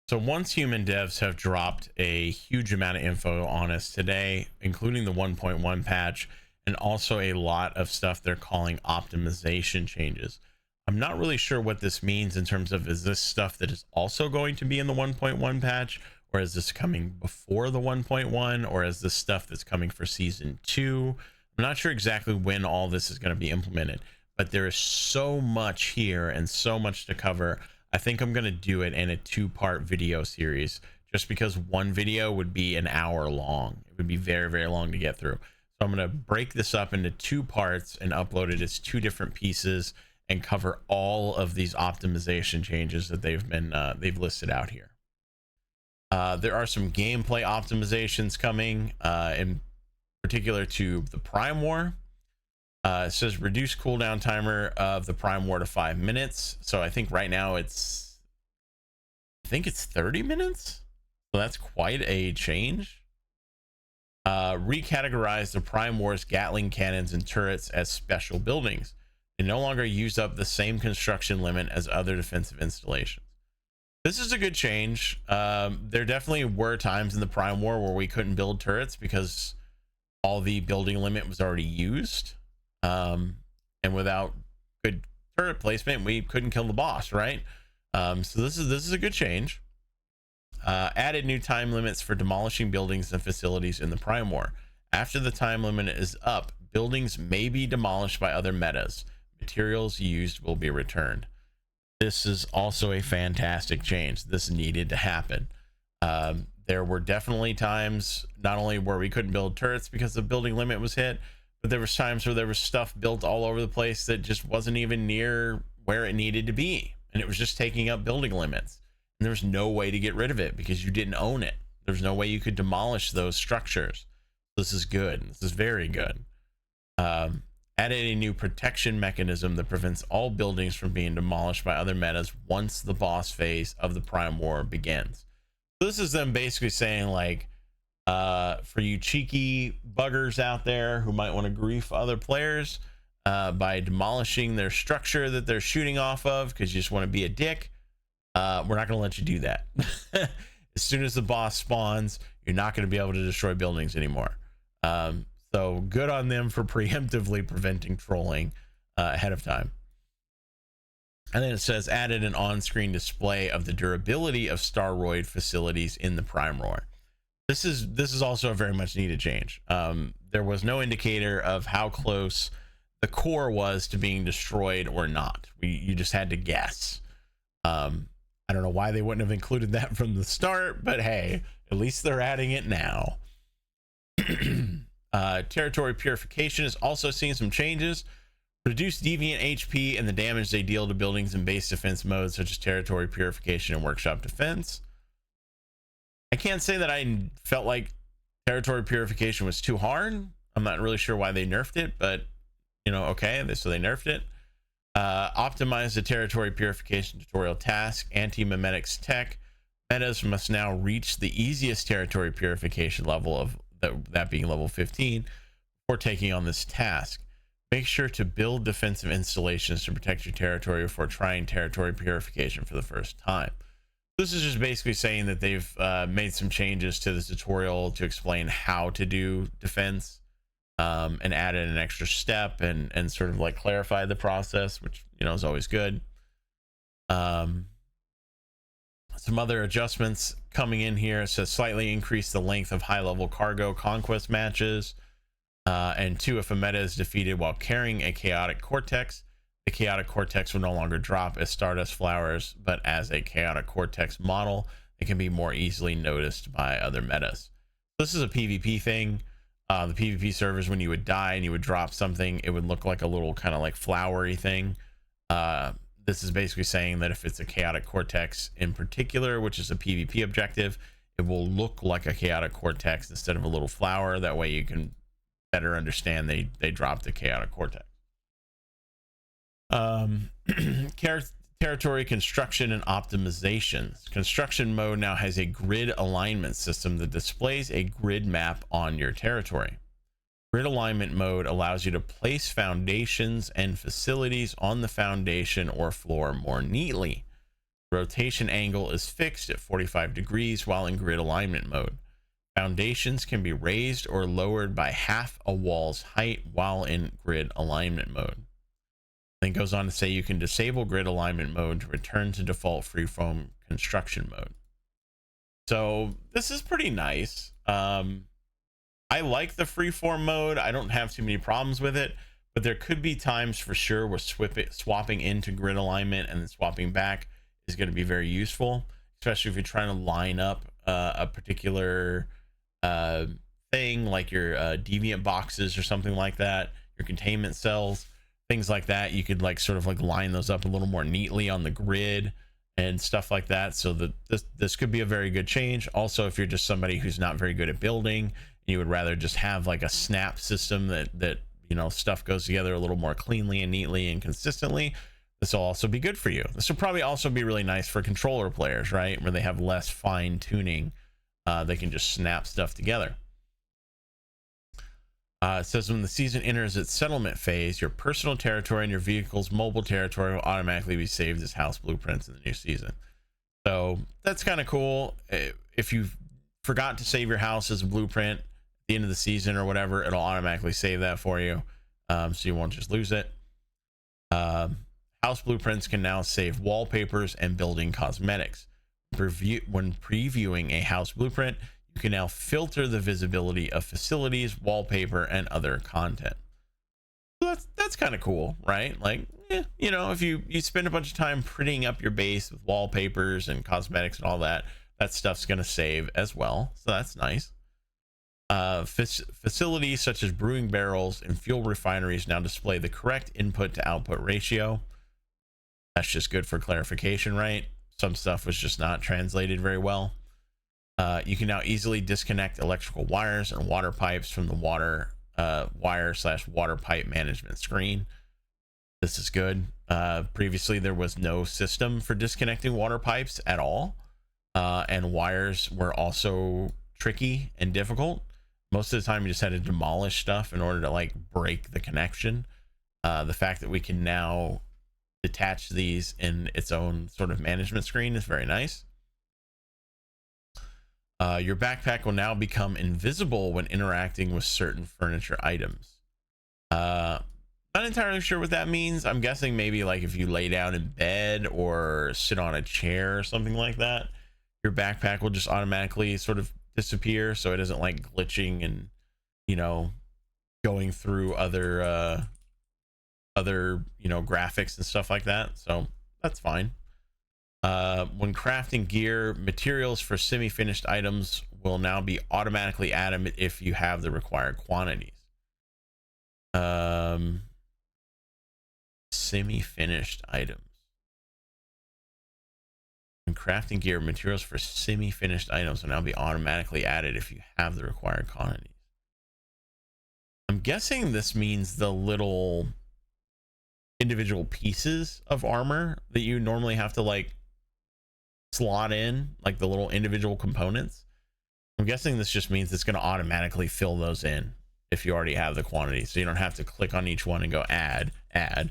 So once human devs have dropped a huge amount of info on us today, including the 1.1 patch and also a lot of stuff they're calling optimization changes. I'm not really sure what this means in terms of, is this stuff that is also going to be in the 1.1 patch, or is this coming before the 1.1, or is this stuff that's coming for season 2? I'm not sure exactly when all this is going to be implemented, but there is so much here and so much to cover. I think I'm going to do it in a 2-part video series, just because one video would be an hour long. It would be very, very long to get through. So I'm going to break this up into 2 parts and upload it as 2 different pieces and cover all of these optimization changes that they've listed out here. There are some gameplay optimizations coming, in particular to the Prime War. It says reduce cooldown timer of the Prime War to 5 minutes. So I think right now it's 30 minutes. So that's quite a change. Recategorize the Prime War's Gatling cannons and turrets as special buildings. They no longer use up the same construction limit as other defensive installations. This is a good change. There definitely were times in the Prime War where we couldn't build turrets because all the building limit was already used. And without good turret placement, we couldn't kill the boss, right? So this is a good change. Added new time limits for demolishing buildings and facilities in the Prime War. After the time limit is up, buildings may be demolished by other metas. Materials used will be returned. This is also a fantastic change. This needed to happen. There were definitely times not only where we couldn't build turrets because the building limit was hit, but there was times where there was stuff built all over the place that just wasn't even near where it needed to be, and it was just taking up building limits, and there was no way to get rid of it because you didn't own it. There's no way you could demolish those structures. This is good. This is very good. Added a new protection mechanism that prevents all buildings from being demolished by other metas once the boss phase of the Prime War begins. So this is them basically saying, like, for you cheeky buggers out there who might want to grief other players by demolishing their structure that they're shooting off of because you just want to be a dick, we're not going to let you do that. As soon as the boss spawns, you're not going to be able to destroy buildings anymore. So good on them for preemptively preventing trolling ahead of time. And then it says added an on-screen display of the durability of Staroid facilities in the Prime War. This is also a very much needed change. There was no indicator of how close the core was to being destroyed or not. You just had to guess. I don't know why they wouldn't have included that from the start, but hey, at least they're adding it now. Territory Purification is also seeing some changes. Reduce deviant HP and the damage they deal to buildings in base defense modes such as Territory Purification and Workshop Defense. I can't say that I felt like Territory Purification was too hard. I'm not really sure why they nerfed it, but you know, okay, so they nerfed it. Optimize the Territory Purification tutorial task. Anti-memetics tech metas must now reach the easiest Territory Purification level of that being level 15 before taking on this task. Make sure to build defensive installations to protect your territory before trying Territory Purification for the first time. This is just basically saying that they've made some changes to the tutorial to explain how to do defense, and added an extra step and sort of like clarify the process, which, you know, is always good. Some other adjustments coming in here. It says slightly increase the length of high-level cargo conquest matches. And 2, if a meta is defeated while carrying a chaotic cortex, the chaotic cortex will no longer drop as stardust flowers, but as a chaotic cortex model. It can be more easily noticed by other metas. This is a PvP thing. The PvP servers, when you would die and you would drop something, it would look like a little kind of like flowery thing. This is basically saying that if it's a chaotic cortex in particular, which is a PvP objective, it will look like a chaotic cortex instead of a little flower. That way you can better understand they dropped the chaotic cortex. Territory construction and optimizations. Construction mode now has a grid alignment system that displays a grid map on your territory. Grid alignment mode allows you to place foundations and facilities on the foundation or floor more neatly. Rotation angle is fixed at 45 degrees while in grid alignment mode. Foundations can be raised or lowered by half a wall's height while in grid alignment mode. Then goes on to say you can disable grid alignment mode to return to default freeform construction mode. So this is pretty nice. I like the freeform mode. I don't have too many problems with it, but there could be times for sure where swapping into grid alignment and then swapping back is going to be very useful, especially if you're trying to line up a particular thing like your deviant boxes or something like that, your containment cells, things like that. You could like sort of like line those up a little more neatly on the grid and stuff like that. So that this could be a very good change. Also, if you're just somebody who's not very good at building, you would rather just have like a snap system that you know, stuff goes together a little more cleanly and neatly and consistently, this will also be good for you. This will probably also be really nice for controller players, right, where they have less fine tuning. They can just snap stuff together. It says when the season enters its settlement phase, your personal territory and your vehicle's mobile territory will automatically be saved as house blueprints in the new season. So that's kind of cool. If you forgot to save your house as a blueprint at the end of the season or whatever, it'll automatically save that for you, so you won't just lose it. House blueprints can now save wallpapers and building cosmetics. When previewing a house blueprint, you can now filter the visibility of facilities, wallpaper, and other content. So that's kind of cool, right? Like, you know, if you spend a bunch of time prettying up your base with wallpapers and cosmetics and all that, that stuff's going to save as well. So that's nice. Facilities such as brewing barrels and fuel refineries now display the correct input to output ratio. That's just good for clarification, right? Some stuff was just not translated very well. You can now easily disconnect electrical wires and water pipes from the wire/water pipe management screen. This is good. Previously, there was no system for disconnecting water pipes at all, and wires were also tricky and difficult. Most of the time, you just had to demolish stuff in order to like break the connection. The fact that we can now detach these in its own sort of management screen is very nice. Your backpack will now become invisible when interacting with certain furniture items. Not entirely sure what that means. I'm guessing maybe like if you lay down in bed or sit on a chair or something like that, your backpack will just automatically sort of disappear, so it isn't like glitching and, you know, going through other you know, graphics and stuff like that. So that's fine. When crafting gear, materials for semi-finished items will now be automatically added if you have the required quantities. Semi-finished items. When crafting gear, materials for semi-finished items will now be automatically added if you have the required quantities. I'm guessing this means the little individual pieces of armor that you normally have to like slot in, like the little individual components. I'm guessing this just means it's going to automatically fill those in if you already have the quantity, so you don't have to click on each one and go add, and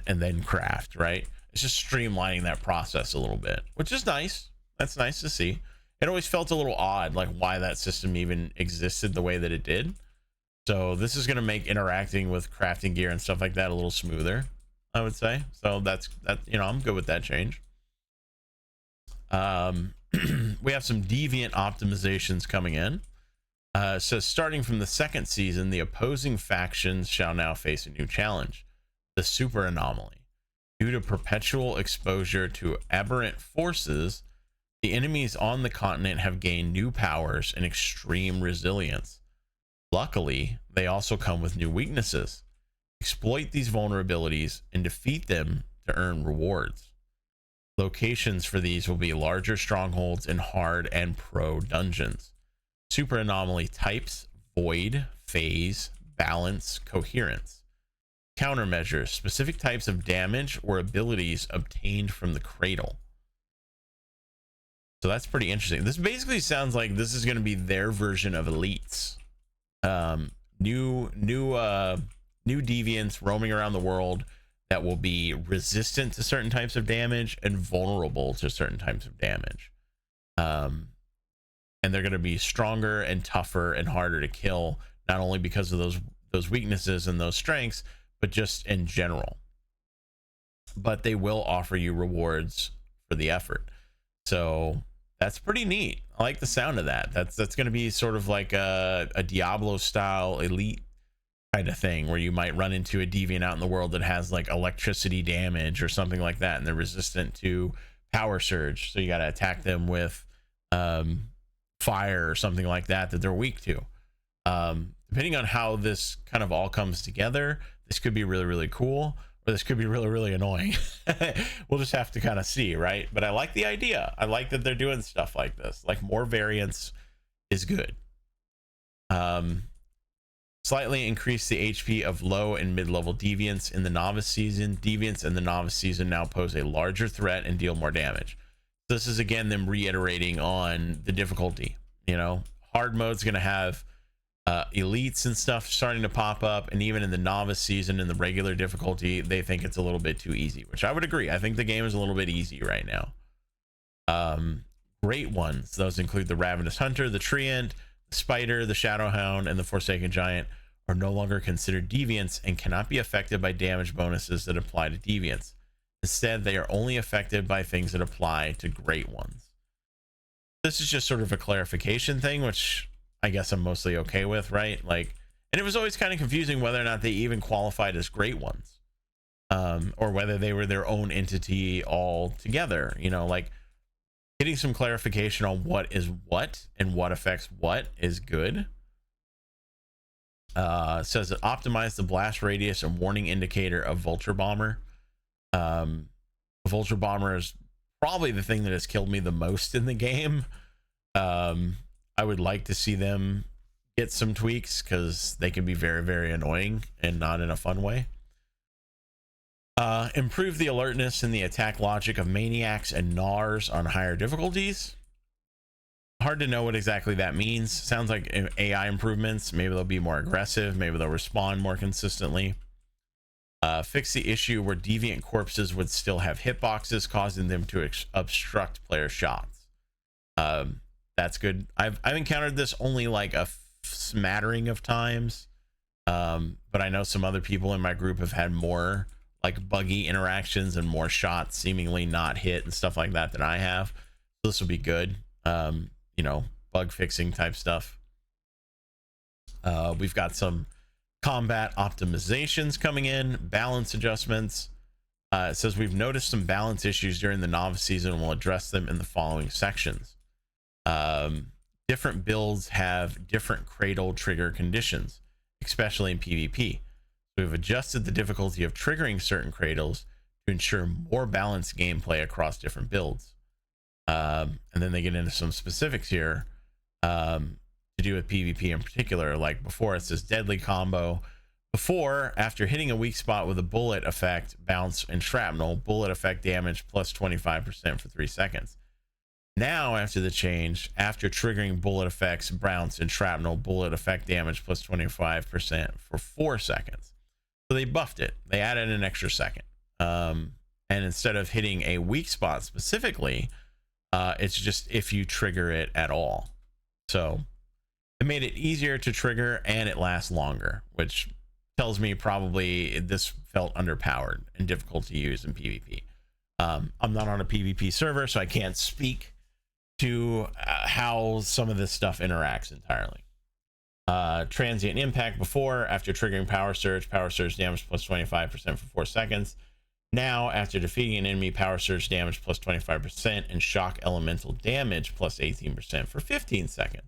then craft, right? It's just streamlining that process a little bit, which is nice. That's nice to see. It always felt a little odd, like why that system even existed the way that it did. So this is going to make interacting with crafting gear and stuff like that a little smoother, I would say. So that, you know, I'm good with that change. We have some Deviant Optimizations coming in. So starting from the second season, the opposing factions shall now face a new challenge, the super anomaly. Due to perpetual exposure to aberrant forces, the enemies on the continent have gained new powers and extreme resilience. Luckily, they also come with new weaknesses. Exploit these vulnerabilities and defeat them to earn rewards. Locations for these will be larger strongholds in hard and pro dungeons. Super anomaly types: void, phase, balance, coherence. Countermeasures: specific types of damage or abilities obtained from the cradle. So that's pretty interesting. This basically sounds like this is going to be their version of elites. New deviants roaming around the world. that will be resistant to certain types of damage and vulnerable to certain types of damage. And they're going to be stronger and tougher and harder to kill, not only because of those weaknesses and those strengths, but just in general. But they will offer you rewards for the effort. So that's pretty neat. I like the sound of that. That's going to be sort of like a Diablo style elite kind of thing, where you might run into a deviant out in the world that has like electricity damage or something like that, and they're resistant to power surge, so you got to attack them with fire or something like that they're weak to. Depending on how this kind of all comes together, this could be really, really cool, or this could be really, really annoying. We'll just have to kind of see, right? But I like the idea. I like that they're doing stuff like this. Like, more variance is good. Slightly increase the HP of low and mid-level deviants in the novice season. Deviants in the novice season now pose a larger threat and deal more damage. This is again them reiterating on the difficulty. You know, hard mode's going to have elites and stuff starting to pop up, and even in the novice season, in the regular difficulty, they think it's a little bit too easy, which I would agree. I think the game is a little bit easy right now. Great ones, those include the Ravenous Hunter, the Treant, the Spider, the Shadowhound, and the Forsaken Giant, are no longer considered deviants and cannot be affected by damage bonuses that apply to deviants. Instead, they are only affected by things that apply to great ones. This is just sort of a clarification thing, which I guess I'm mostly okay with, right? Like, and it was always kind of confusing whether or not they even qualified as great ones, or whether they were their own entity altogether. You know, like, getting some clarification on what is what and what affects what is good. Says it optimized the blast radius and warning indicator of Vulture Bomber. Vulture Bomber is probably the thing that has killed me the most in the game. I would like to see them get some tweaks, because they can be very, very annoying and not in a fun way. Improve the alertness and the attack logic of maniacs and gnars on higher difficulties. Hard to know what exactly that means. Sounds like AI improvements. Maybe they'll be more aggressive. Maybe they'll respond more consistently. Fix the issue where deviant corpses would still have hitboxes, causing them to obstruct player shots. That's good. I've encountered this only like a smattering of times, but I know some other people in my group have had more like buggy interactions and more shots seemingly not hit and stuff like that than I have. So this will be good. You know, bug fixing type stuff. We've got some combat optimizations coming in, balance adjustments. It says we've noticed some balance issues during the novice season, and we'll address them in the following sections. Different builds have different cradle trigger conditions, especially in PvP. We've adjusted the difficulty of triggering certain cradles to ensure more balanced gameplay across different builds. And then they get into some specifics here to do with PvP in particular. Like before, it says deadly combo. Before, after hitting a weak spot with a bullet effect, bounce, and shrapnel, bullet effect damage plus 25% for 3 seconds. Now, after the change, after triggering bullet effects, bounce, and shrapnel, bullet effect damage plus 25% for 4 seconds. So they buffed it. They added an extra second. And instead of hitting a weak spot specifically, it's just if you trigger it at all. So it made it easier to trigger, and it lasts longer, which tells me probably this felt underpowered and difficult to use in PvP. I'm not on a PvP server, so I can't speak to how some of this stuff interacts entirely. Transient impact before, after triggering power surge damage plus 25% for 4 seconds. Now, after defeating an enemy, power surge damage plus 25% and shock elemental damage plus 18% for 15 seconds.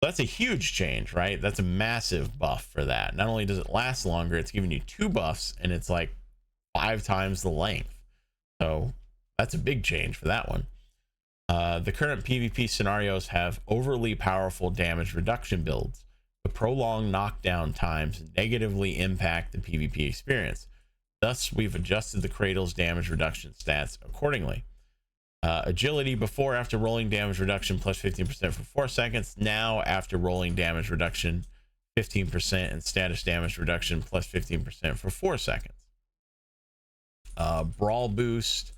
So that's a huge change, right? That's a massive buff for that. Not only does it last longer, it's giving you 2 buffs, and it's like 5 times the length. So that's a big change for that one. The current PvP scenarios have overly powerful damage reduction builds. The prolonged knockdown times negatively impact the PvP experience. Thus, we've adjusted the cradle's damage reduction stats accordingly. Agility before, after rolling damage reduction plus 15% for 4 seconds. Now, after rolling damage reduction 15% and status damage reduction plus 15% for 4 seconds. Brawl boost.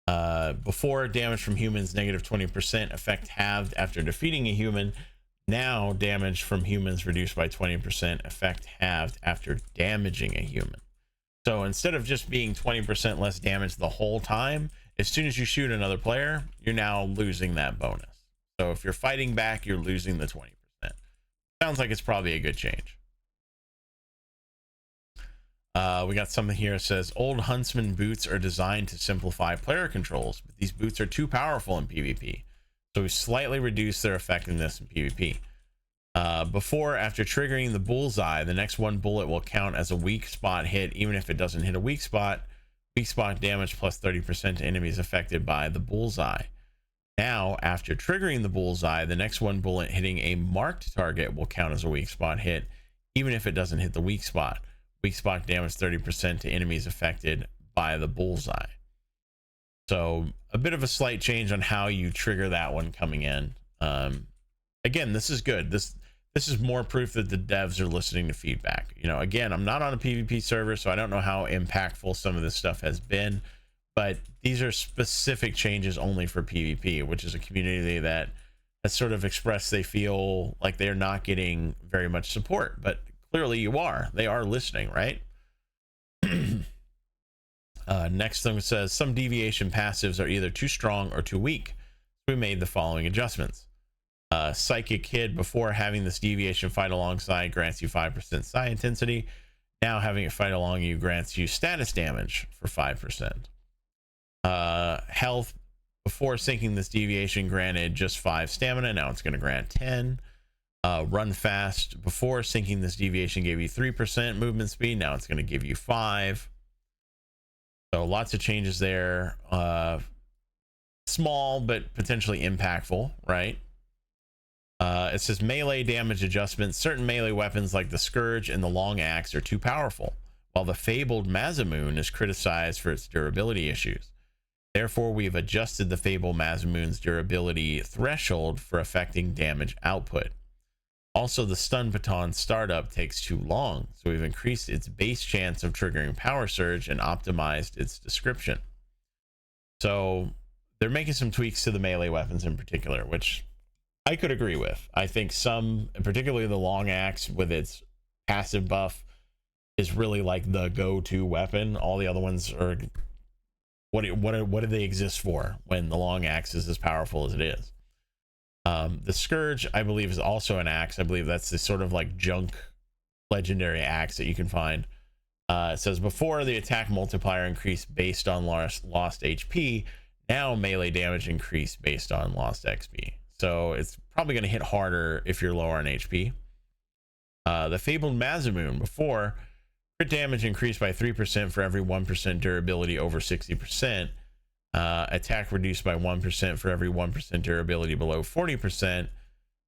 Before, damage from humans negative 20%, effect halved after defeating a human. Now damage from humans reduced by 20%, effect halved after damaging a human. So instead of just being 20% less damage the whole time, as soon as you shoot another player, you're now losing that bonus. So if you're fighting back, you're losing the 20%. Sounds like it's probably a good change. We got something here that says old huntsman boots are designed to simplify player controls, but these boots are too powerful in PvP. So we slightly reduced their effectiveness in PvP. Before, after triggering the bullseye, the next one bullet will count as a weak spot hit, even if it doesn't hit a weak spot. Weak spot damage plus 30% to enemies affected by the bullseye. Now, after triggering the bullseye, the next one bullet hitting a marked target will count as a weak spot hit, even if it doesn't hit the weak spot. Weak spot damage 30% to enemies affected by the bullseye. So a bit of a slight change on how you trigger that one coming in. Again, this is good. This is more proof that the devs are listening to feedback. You know, again, I'm not on a PvP server, so I don't know how impactful some of this stuff has been, but these are specific changes only for PvP, which is a community that has sort of expressed they feel like they're not getting very much support, but clearly you are. They are listening, right? Next thing says some deviation passives are either too strong or too weak. We made the following adjustments. Psychic Hid, before having this deviation fight alongside grants you 5% psi intensity. Now having it fight along you grants you status damage for 5%. Health, before syncing this deviation granted just 5 stamina. Now it's going to grant 10. Run fast, before syncing this deviation gave you 3% movement speed. Now it's going to give you 5. So lots of changes there. Small but potentially impactful, right? It says melee damage adjustments. Certain melee weapons like the Scourge and the Long Axe are too powerful, while the fabled Mazamoon is criticized for its durability issues. Therefore, we've adjusted the fabled Mazamoon's durability threshold for affecting damage output. Also, the Stun Baton startup takes too long, so we've increased its base chance of triggering Power Surge and optimized its description. So they're making some tweaks to the melee weapons in particular, which I could agree with. I think some, particularly the Long Axe with its passive buff, is really like the go-to weapon. All the other ones are, what do they exist for when the Long Axe is as powerful as it is? The Scourge, I believe, is also an axe. I believe that's the sort of like junk legendary axe that you can find. It says before, the attack multiplier increased based on lost HP. Now melee damage increased based on lost XP. So it's probably going to hit harder if you're lower on HP. The Fabled Mazamoon, before, crit damage increased by 3% for every 1% durability over 60%. Attack reduced by 1% for every 1% durability below 40%.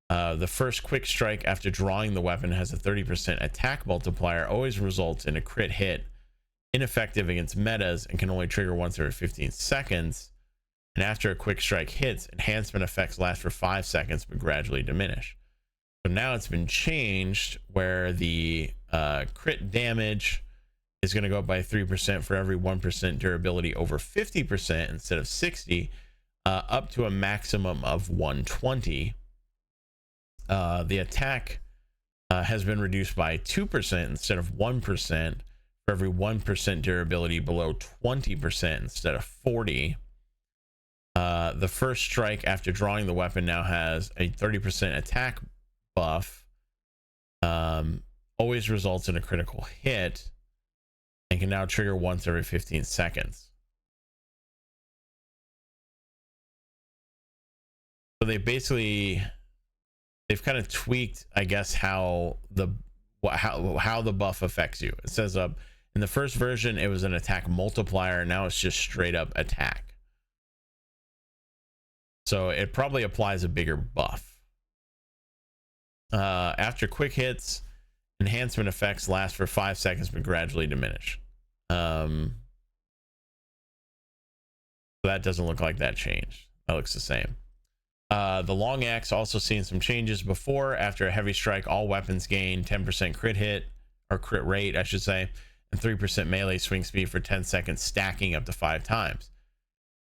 The first quick strike after drawing the weapon has a 30% attack multiplier, always results in a crit hit, ineffective against metas, and can only trigger once every 15 seconds. And after a quick strike hits, enhancement effects last for 5 seconds but gradually diminish. So now it's been changed where the crit damage is going to go up by 3% for every 1% durability over 50% instead of 60, up to a maximum of 120. The attack has been reduced by 2% instead of 1% for every 1% durability below 20% instead of 40. The first strike after drawing the weapon now has a 30% attack buff, always results in a critical hit, and can now trigger once every 15 seconds. So they've kind of tweaked, I guess, how the buff affects you. It says in the first version it was an attack multiplier, now it's just straight up attack. So it probably applies a bigger buff. After quick hits, enhancement effects last for 5 seconds but gradually diminish. So that doesn't look like that changed. That looks the same. The Long Axe also seen some changes. Before, after a heavy strike, all weapons gain 10% crit hit, or crit rate, I should say. and 3% melee swing speed for 10 seconds, stacking up to 5 times.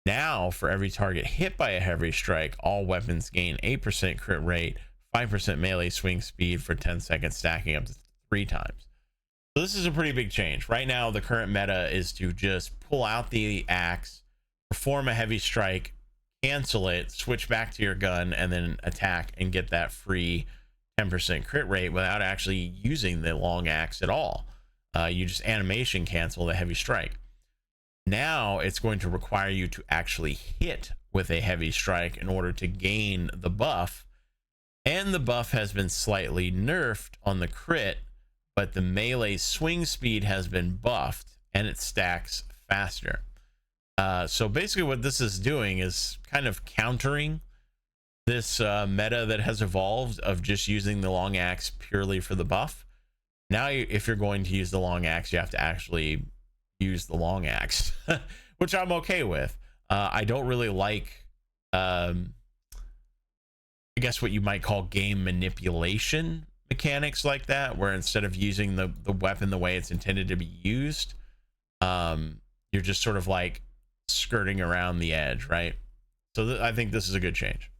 Now, for every target hit by a heavy strike, all weapons gain 8% crit rate, 5% melee swing speed for 10 seconds, stacking up to 3 times. So this is a pretty big change. Right now, the current meta is to just pull out the axe, perform a heavy strike, cancel it, switch back to your gun, and then attack and get that free 10% crit rate without actually using the long axe at all. You just animation cancel the heavy strike. Now it's going to require you to actually hit with a heavy strike in order to gain the buff. And the buff has been slightly nerfed on the crit, but the melee swing speed has been buffed and it stacks faster. So basically what this is doing is kind of countering this meta that has evolved of just using the long axe purely for the buff. Now, if you're going to use the long axe, you have to actually use the long axe, which I'm okay with. I don't really like, I guess what you might call game manipulation mechanics like that, where instead of using the weapon the way it's intended to be used, you're just sort of like skirting around the edge, right? So I think this is a good change.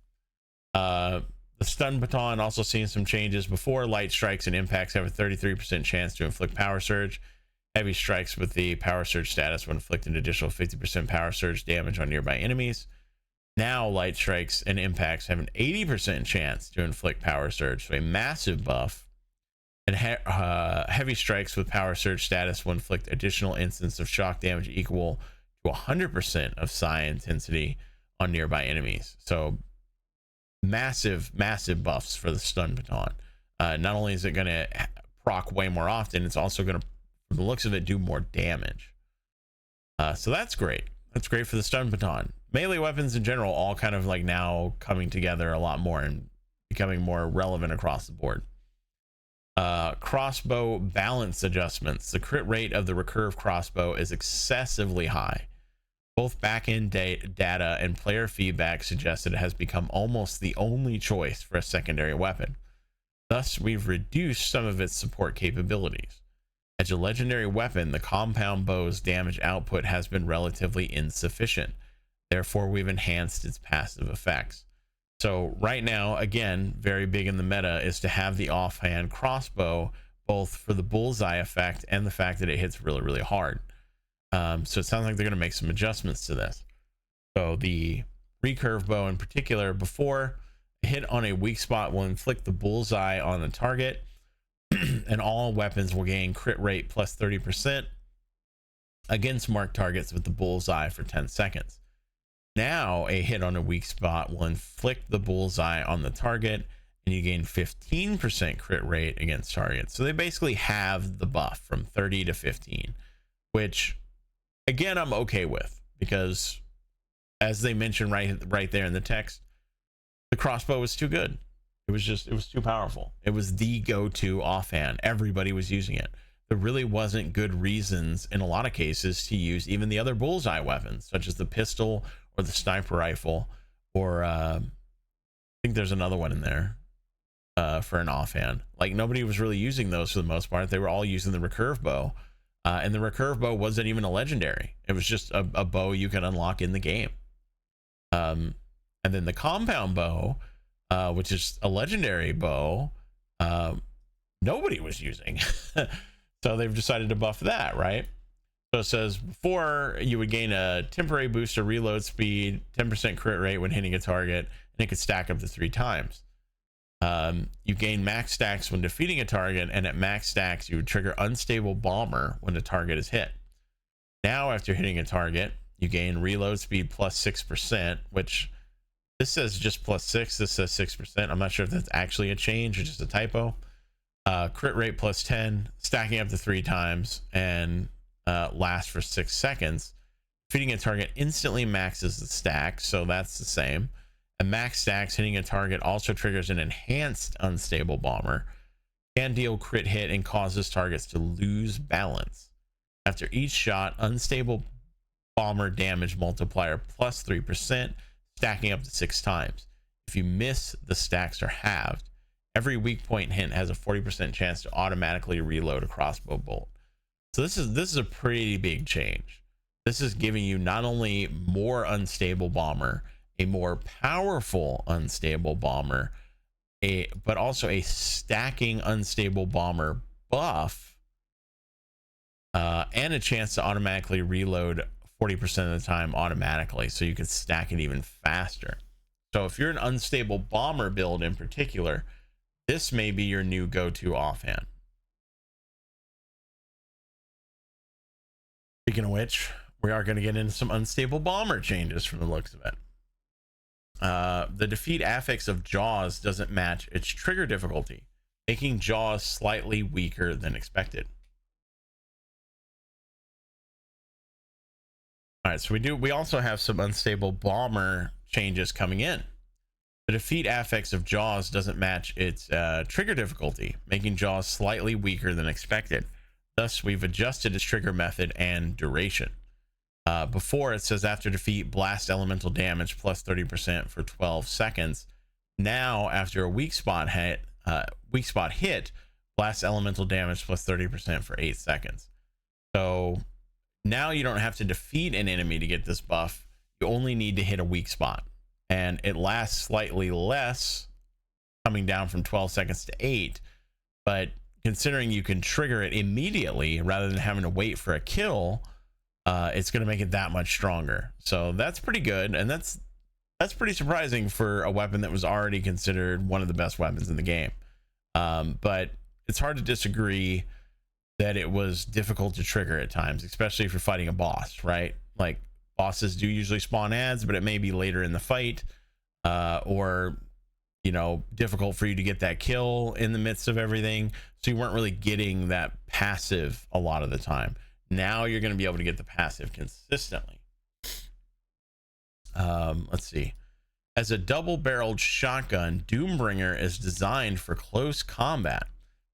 The stun baton also seeing some changes. Before, light strikes and impacts have a 33% chance to inflict power surge. Heavy strikes with the power surge status will inflict an additional 50% power surge damage on nearby enemies. Now light strikes and impacts have an 80% chance to inflict power surge, so a massive buff. And heavy strikes with power surge status will inflict additional instance of shock damage equal to 100% of psi intensity on nearby enemies. So massive buffs for the stun baton. Not only is it going to proc way more often, it's also going to, from the looks of it, do more damage. So that's great. That's great for the stun baton. Melee weapons in general all kind of like now coming together a lot more and becoming more relevant across the board. Crossbow balance adjustments. The crit rate of the recurve crossbow is excessively high. Both back-end data and player feedback suggest that it has become almost the only choice for a secondary weapon. Thus, we've reduced some of its support capabilities. As a legendary weapon, the compound bow's damage output has been relatively insufficient. Therefore, we've enhanced its passive effects. So right now, again, very big in the meta is to have the offhand crossbow, both for the bullseye effect and the fact that it hits really, really hard. So it sounds like they're going to make some adjustments to this. So the recurve bow in particular, before a hit on a weak spot will inflict the bullseye on the target, and all weapons will gain crit rate plus 30% against marked targets with the bullseye for 10 seconds. Now a hit on a weak spot will inflict the bullseye on the target, and you gain 15% crit rate against targets. So they basically have the buff from 30 to 15, which again I'm okay with, because as they mentioned right there in the text, the crossbow was too good. It was too powerful. It was the go-to offhand. Everybody was using it. There really wasn't good reasons in a lot of cases to use even the other bullseye weapons, such as the pistol or the sniper rifle, or I think there's another one in there for an offhand. Like, nobody was really using those for the most part. They were all using the recurve bow, and the recurve bow wasn't even a legendary. It was just a bow you can unlock in the game. And then the compound bow, which is a legendary bow, nobody was using. So they've decided to buff that, right? So it says before you would gain a temporary boost of reload speed, 10% crit rate when hitting a target, and it could stack up to 3 times. You gain max stacks when defeating a target, and at max stacks you would trigger unstable bomber when the target is hit. Now after hitting a target, you gain reload speed plus 6%, which this says just plus 6, this says 6%. I'm not sure if that's actually a change or just a typo. Crit rate plus 10, stacking up to 3 times, and lasts for 6 seconds. Defeating a target instantly maxes the stack, so that's the same. And max stacks, hitting a target also triggers an enhanced unstable bomber. Can deal crit hit and causes targets to lose balance. After each shot, unstable bomber damage multiplier plus 3%, stacking up to 6 times. If you miss, the stacks are halved. Every weak point hit has a 40% chance to automatically reload a crossbow bolt. So this is a pretty big change. This is giving you not only more unstable bomber, a more powerful unstable bomber, but also a stacking unstable bomber buff, and a chance to automatically reload 40% of the time automatically, so you can stack it even faster. So if you're an unstable bomber build in particular, this may be your new go-to offhand. Speaking of which, we are going to get into some unstable bomber changes from the looks of it. The defeat affix of Jaws doesn't match its trigger difficulty, making Jaws slightly weaker than expected. All right, so we also have some unstable bomber changes coming in. The defeat affix of Jaws doesn't match its trigger difficulty, making Jaws slightly weaker than expected. Thus, we've adjusted its trigger method and duration. Before, it says after defeat, blast elemental damage plus 30% for 12 seconds. Now, after a weak spot hit, blast elemental damage plus 30% for 8 seconds. So now you don't have to defeat an enemy to get this buff. You only need to hit a weak spot, and it lasts slightly less, coming down from 12 seconds to 8. But considering you can trigger it immediately rather than having to wait for a kill, it's going to make it that much stronger. So that's pretty good, and that's pretty surprising for a weapon that was already considered one of the best weapons in the game. But it's hard to disagree that it was difficult to trigger at times, especially if you're fighting a boss, right? Like, bosses do usually spawn ads, but it may be later in the fight, or difficult for you to get that kill in the midst of everything, so you weren't really getting that passive a lot of the time. Now you're going to be able to get the passive consistently. Let's see. As a double-barreled shotgun, Doombringer is designed for close combat,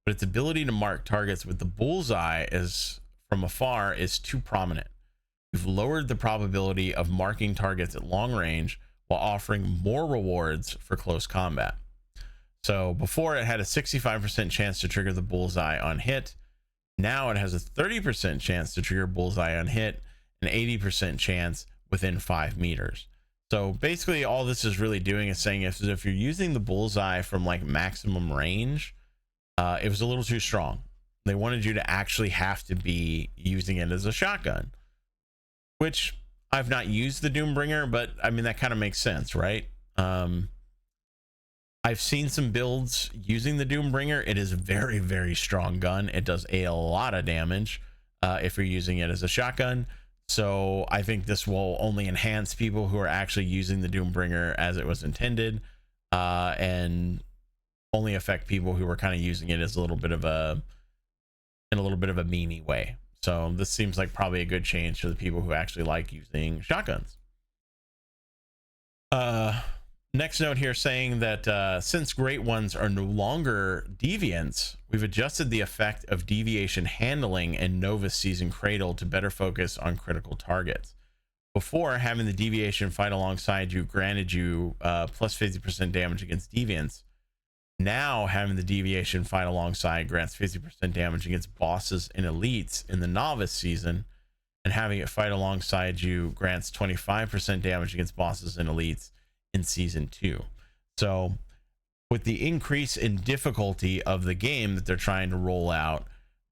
but its ability to mark targets with the bullseye from afar is too prominent. We've lowered the probability of marking targets at long range while offering more rewards for close combat. So before, it had a 65% chance to trigger the bullseye on hit. Now it has a 30% chance to trigger bullseye on hit, an 80% chance within 5 meters. So basically all this is really doing is saying if you're using the bullseye from like maximum range, it was a little too strong. They wanted you to actually have to be using it as a shotgun, which I've not used the Doombringer, but I mean, that kind of makes sense, right? I've seen some builds using the Doombringer. It is a very, very strong gun. It does a lot of damage if you're using it as a shotgun. So I think this will only enhance people who are actually using the Doombringer as it was intended, and only affect people who are kind of using it as in a little bit of a meanie way. So this seems like probably a good change to the people who actually like using shotguns. Next note here saying that since Great Ones are no longer deviants, we've adjusted the effect of deviation handling and Novice Season Cradle to better focus on critical targets. Before, having the deviation fight alongside you granted you plus 50% damage against deviants. Now having the deviation fight alongside grants 50% damage against bosses and elites in the Novice Season, and having it fight alongside you grants 25% damage against bosses and elites in Season 2. So with the increase in difficulty of the game that they're trying to roll out,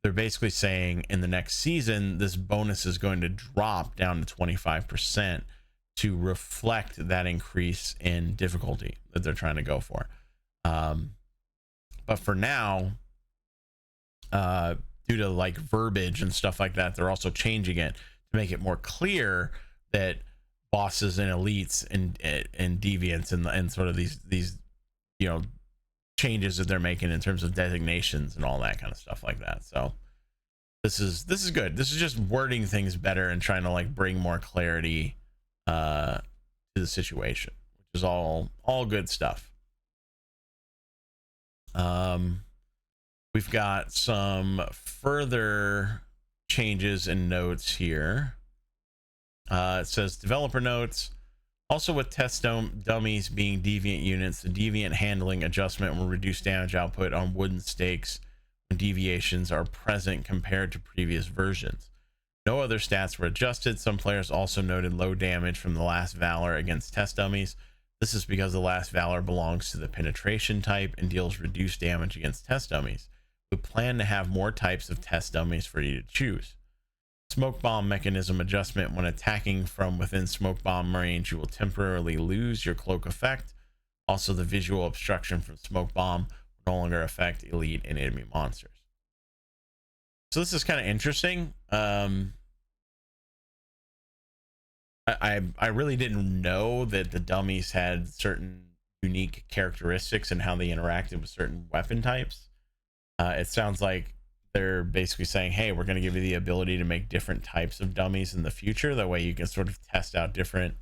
they're basically saying in the next season this bonus is going to drop down to 25% to reflect that increase in difficulty that they're trying to go for. But for now, due to like verbiage and stuff like that, they're also changing it to make it more clear that bosses and elites and deviants and sort of these changes that they're making in terms of designations and all that kind of stuff like that. So this is good. This is just wording things better and trying to like bring more clarity to the situation, which is all good stuff. We've got some further changes and notes here. It says developer notes. Also, with test dummies being deviant units, the deviant handling adjustment will reduce damage output on wooden stakes deviations are present compared to previous versions. No other stats were adjusted. Some players also noted low damage from the last Valor against test dummies. This is because the last Valor belongs to the penetration type and deals reduced damage against test dummies. We plan to have more types of test dummies for you to choose. Smoke bomb mechanism adjustment. When attacking from within smoke bomb range, you will temporarily lose your cloak effect. Also, the visual obstruction from smoke bomb will no longer affect elite and enemy monsters. So this is kind of interesting. I really didn't know that the dummies had certain unique characteristics and how they interacted with certain weapon types. It sounds like they're basically saying, hey, we're going to give you the ability to make different types of dummies in the future. That way you can sort of test out different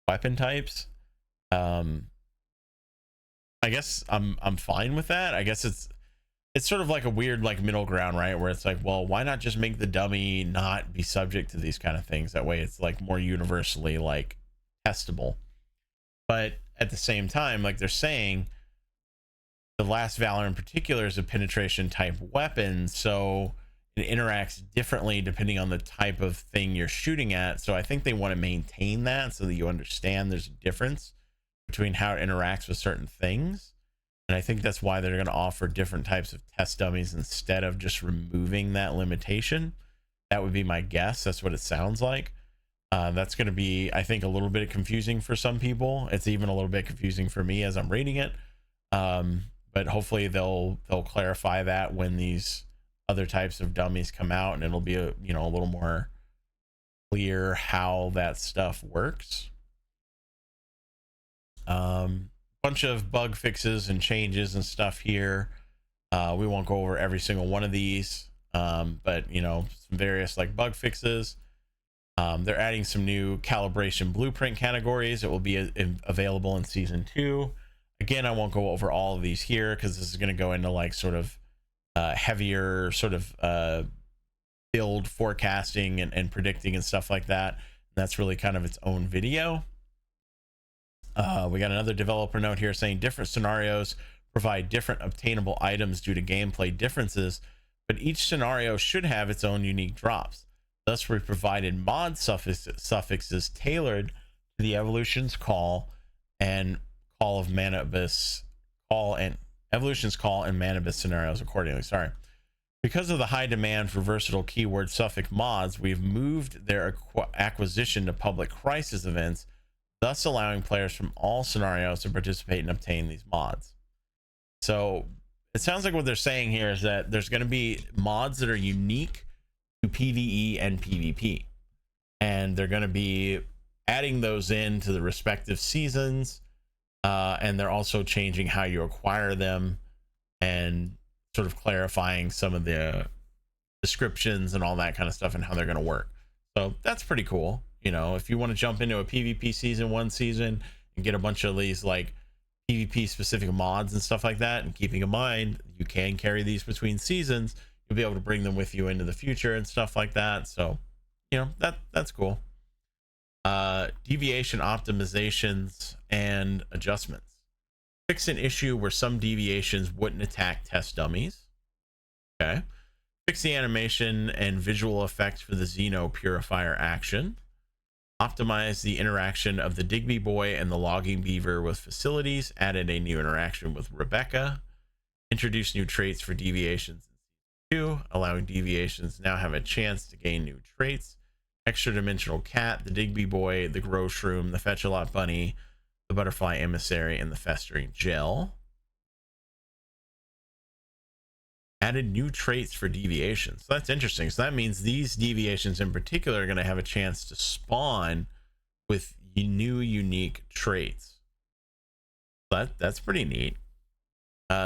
weapon types. I guess I'm fine with that. I guess it's sort of like a weird like middle ground, right? Where it's like, well, why not just make the dummy not be subject to these kind of things? That way it's like more universally like testable. But at the same time, like they're saying, the last Valor in particular is a penetration type weapon, so it interacts differently depending on the type of thing you're shooting at. So I think they want to maintain that so that you understand there's a difference between how it interacts with certain things. And I think that's why they're going to offer different types of test dummies instead of just removing that limitation. That would be my guess. That's what it sounds like. That's going to be, I think, a little bit confusing for some people. It's even a little bit confusing for me as I'm reading it. But hopefully they'll clarify that when these other types of dummies come out, and it'll be a little more clear how that stuff works. Bunch of bug fixes and changes and stuff here. We won't go over every single one of these, but some various like bug fixes. They're adding some new calibration blueprint categories. It will be available in season 2. Again, I won't go over all of these here because this is going to go into like sort of heavier sort of build forecasting and predicting and stuff like that. And that's really kind of its own video. We got another developer note here saying different scenarios provide different obtainable items due to gameplay differences, but each scenario should have its own unique drops. Thus, we provided mod suffixes tailored to the Evolution's Call and Call of Manibus Evolution's Call and Manibus scenarios accordingly. Sorry. Because of the high demand for versatile keyword suffix mods, we've moved their acquisition to public crisis events, thus allowing players from all scenarios to participate and obtain these mods. So it sounds like what they're saying here is that there's going to be mods that are unique to PvE and PvP, and they're going to be adding those into the respective seasons, and they're also changing how you acquire them and sort of clarifying some of the descriptions and all that kind of stuff and how they're going to work. So that's pretty cool. If you want to jump into a PvP season, one season, and get a bunch of these like PvP specific mods and stuff like that, and keeping in mind you can carry these between seasons, you'll be able to bring them with you into the future and stuff like that. So that's cool. Deviation optimizations and adjustments. Fix an issue where some deviations wouldn't attack test dummies. Okay. Fix the animation and visual effects for the Xeno Purifier action. Optimize the interaction of the Digby Boy and the Logging Beaver with facilities. Added a new interaction with Rebecca. Introduce new traits for deviations in Season 2, allowing deviations now have a chance to gain new traits. Extra Dimensional Cat, the Digby Boy, the Grow Shroom, the Fetch-A-Lot Bunny, the Butterfly Emissary, and the Festering Gel. Added new traits for deviations. So that's interesting. So that means these deviations in particular are going to have a chance to spawn with new unique traits. That's pretty neat.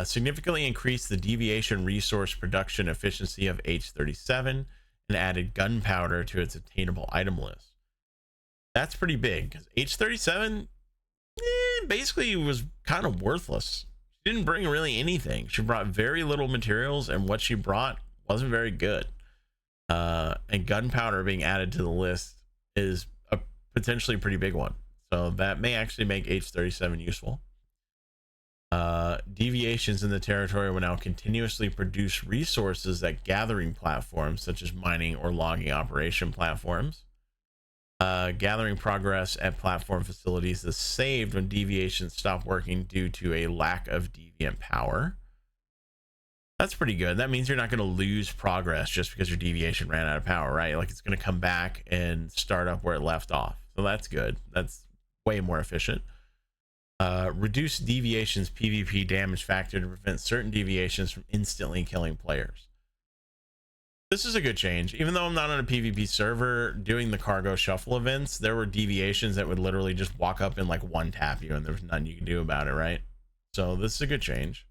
Significantly increased the deviation resource production efficiency of H37 and added gunpowder to its obtainable item list. That's pretty big because H37 basically was kind of worthless. She didn't bring really anything. She brought very little materials, and what she brought wasn't very good. And gunpowder being added to the list is a potentially pretty big one. So that may actually make H37 useful. Deviations in the territory will now continuously produce resources at gathering platforms such as mining or logging operation platforms. Gathering progress at platform facilities is saved when deviations stop working due to a lack of deviant power. That's pretty good. That means you're not going to lose progress just because your deviation ran out of power, right? Like it's going to come back and start up where it left off. So that's good. That's way more efficient. Reduce deviations PvP damage factor to prevent certain deviations from instantly killing players. This is a good change. Even though I'm not on a PvP server doing the cargo shuffle events, there were deviations that would literally just walk up and like one tap you and there was nothing you can do about it, right? So this is a good change.